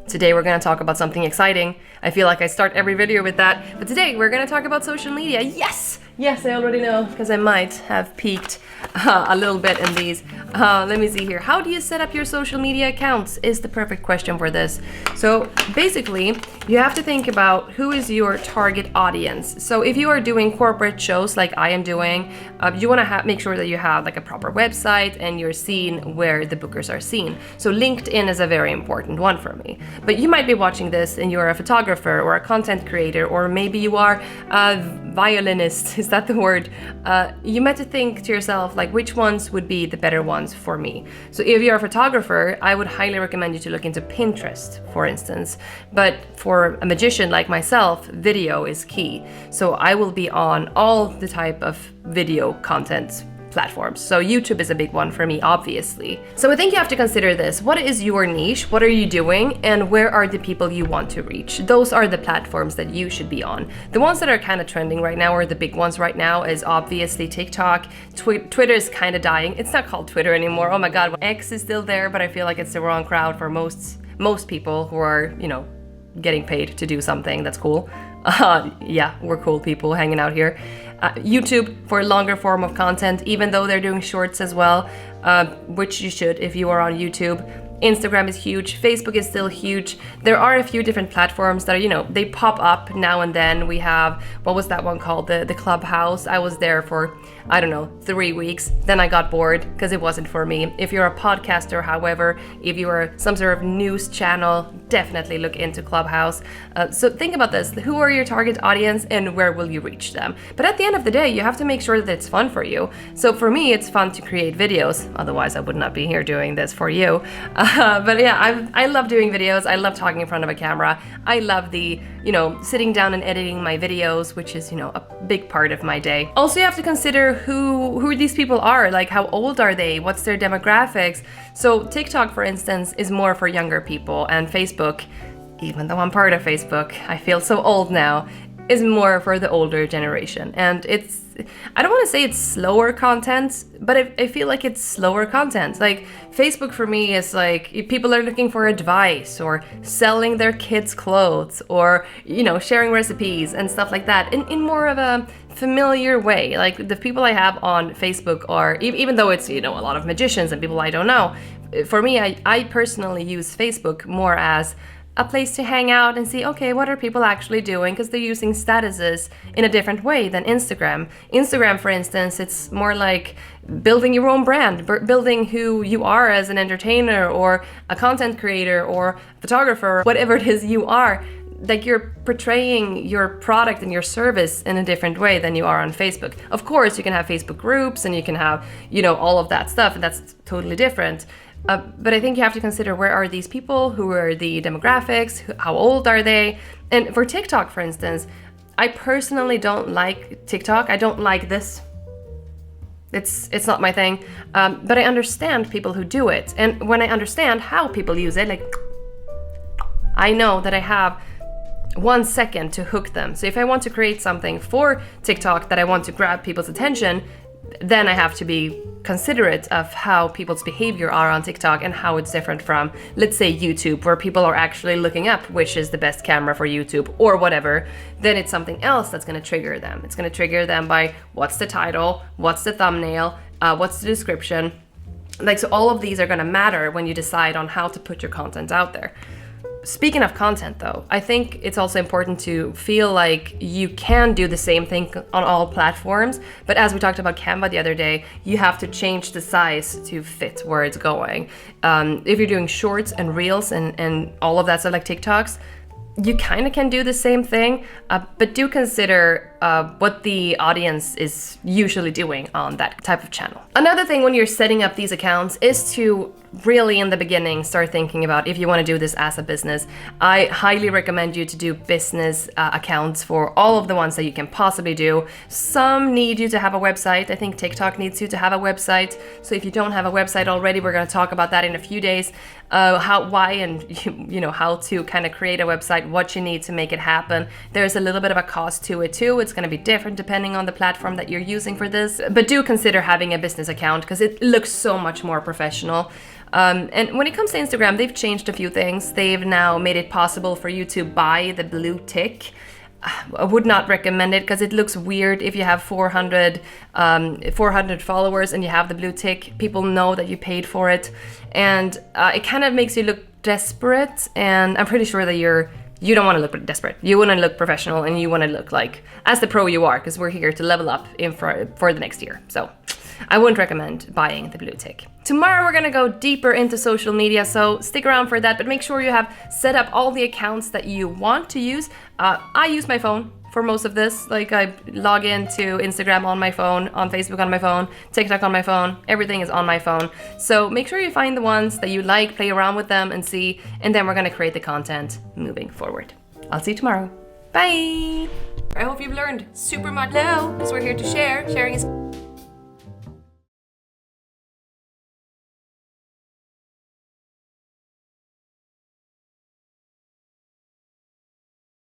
Today we're going to talk about something exciting. I feel like I start every video with that, but today we're going to talk about social media. Yes! Yes, I already know, because I might have peaked a little bit in these. Let me see here. How do you set up your social media accounts is the perfect question for this. So basically, you have to think about who is your target audience. So if you are doing corporate shows like I am doing, you want to make sure that you have like a proper website and you're seen where the bookers are seen. So LinkedIn is a very important one for me. But you might be watching this and you're a photographer or a content creator, or maybe you are a violinist. Is that the word? You might have to think to yourself, like, which ones would be the better ones for me? So if you're a photographer, I would highly recommend you to look into Pinterest, for instance. But for a magician like myself, video is key. So I will be on all the type of video content platforms. So YouTube is a big one for me, obviously. So I think you have to consider this. What is your niche? What are you doing? And where are the people you want to reach? Those are the platforms that you should be on. The ones that are kind of trending right now, or the big ones right now, is obviously TikTok. Twitter is kind of dying. It's not called Twitter anymore. Oh my God, X is still there, but I feel like it's the wrong crowd for most people who are, getting paid to do something that's cool. Yeah, we're cool people hanging out here. YouTube for longer form of content, even though they're doing shorts as well, which you should if you are on YouTube. Instagram is huge. Facebook is still huge. There are a few different platforms that are, they pop up now and then. We have, what was that one called? The Clubhouse. I was there for, 3 weeks. Then I got bored because it wasn't for me. If you're a podcaster, however, if you are some sort of news channel, definitely look into Clubhouse. So think about this. Who are your target audience and where will you reach them? But at the end of the day, you have to make sure that it's fun for you. So for me, it's fun to create videos. Otherwise, I would not be here doing this for you. But yeah, I love doing videos. I love talking in front of a camera. I love the, sitting down and editing my videos, which is, a big part of my day. Also, you have to consider who these people are. Like, how old are they? What's their demographics? So TikTok, for instance, is more for younger people, and Facebook, even though I'm part of Facebook, I feel so old now, is more for the older generation. And I don't want to say it's slower content, but I feel like it's slower content. Like, Facebook for me is like, people are looking for advice or selling their kids' clothes or, sharing recipes and stuff like that in more of a familiar way. Like, the people I have on Facebook are, even though it's, a lot of magicians and people I don't know, for me, I personally use Facebook more as a place to hang out and see, okay, what are people actually doing? Because they're using statuses in a different way than Instagram. Instagram, for instance, it's more like building your own brand, building who you are as an entertainer or a content creator or photographer, whatever it is you are. Like, you're portraying your product and your service in a different way than you are on Facebook. Of course, you can have Facebook groups and you can have, all of that stuff, and that's totally different. But I think you have to consider, where are these people? Who are the demographics? How old are they? And for TikTok, for instance, I personally don't like TikTok. I don't like this. It's not my thing. But I understand people who do it. And when I understand how people use it, like, I know that I have 1 second to hook them. So if I want to create something for TikTok that I want to grab people's attention, then I have to be considerate of how people's behavior are on TikTok and how it's different from, let's say, YouTube, where people are actually looking up which is the best camera for YouTube or whatever. Then it's something else that's going to trigger them. It's going to trigger them by, what's the title, what's the thumbnail, what's the description. Like, so all of these are going to matter when you decide on how to put your content out there. Speaking of content, though, I think it's also important to feel like you can do the same thing on all platforms. But as we talked about Canva the other day, you have to change the size to fit where it's going. If you're doing shorts and reels and all of that stuff, like TikToks, you kind of can do the same thing, but do consider what the audience is usually doing on that type of channel. Another thing when you're setting up these accounts is to really, in the beginning, start thinking about if you want to do this as a business. I highly recommend you to do business accounts for all of the ones that you can possibly do. Some need you to have a website. I think TikTok needs you to have a website. So if you don't have a website already, we're going to talk about that in a few days. Why and how to kind of create a website, what you need to make it happen. There's a little bit of a cost to it too. It's going to be different depending on the platform that you're using for this. But do consider having a business account because it looks so much more professional. And when it comes to Instagram, they've changed a few things. They've now made it possible for you to buy the blue tick. I would not recommend it because it looks weird if you have 400 followers and you have the blue tick. People know that you paid for it, and it kind of makes you look desperate. And I'm pretty sure that you don't want to look desperate. You want to look professional, and you want to look like as the pro you are, because we're here to level up for the next year. So I wouldn't recommend buying the blue tick. Tomorrow we're gonna go deeper into social media, so stick around for that, but make sure you have set up all the accounts that you want to use. I use my phone for most of this. Like, I log into Instagram on my phone, on Facebook on my phone, TikTok on my phone, everything is on my phone. So make sure you find the ones that you like, play around with them and see, and then we're gonna create the content moving forward. I'll see you tomorrow. Bye! I hope you've learned super much now, because we're here to share. Sharing is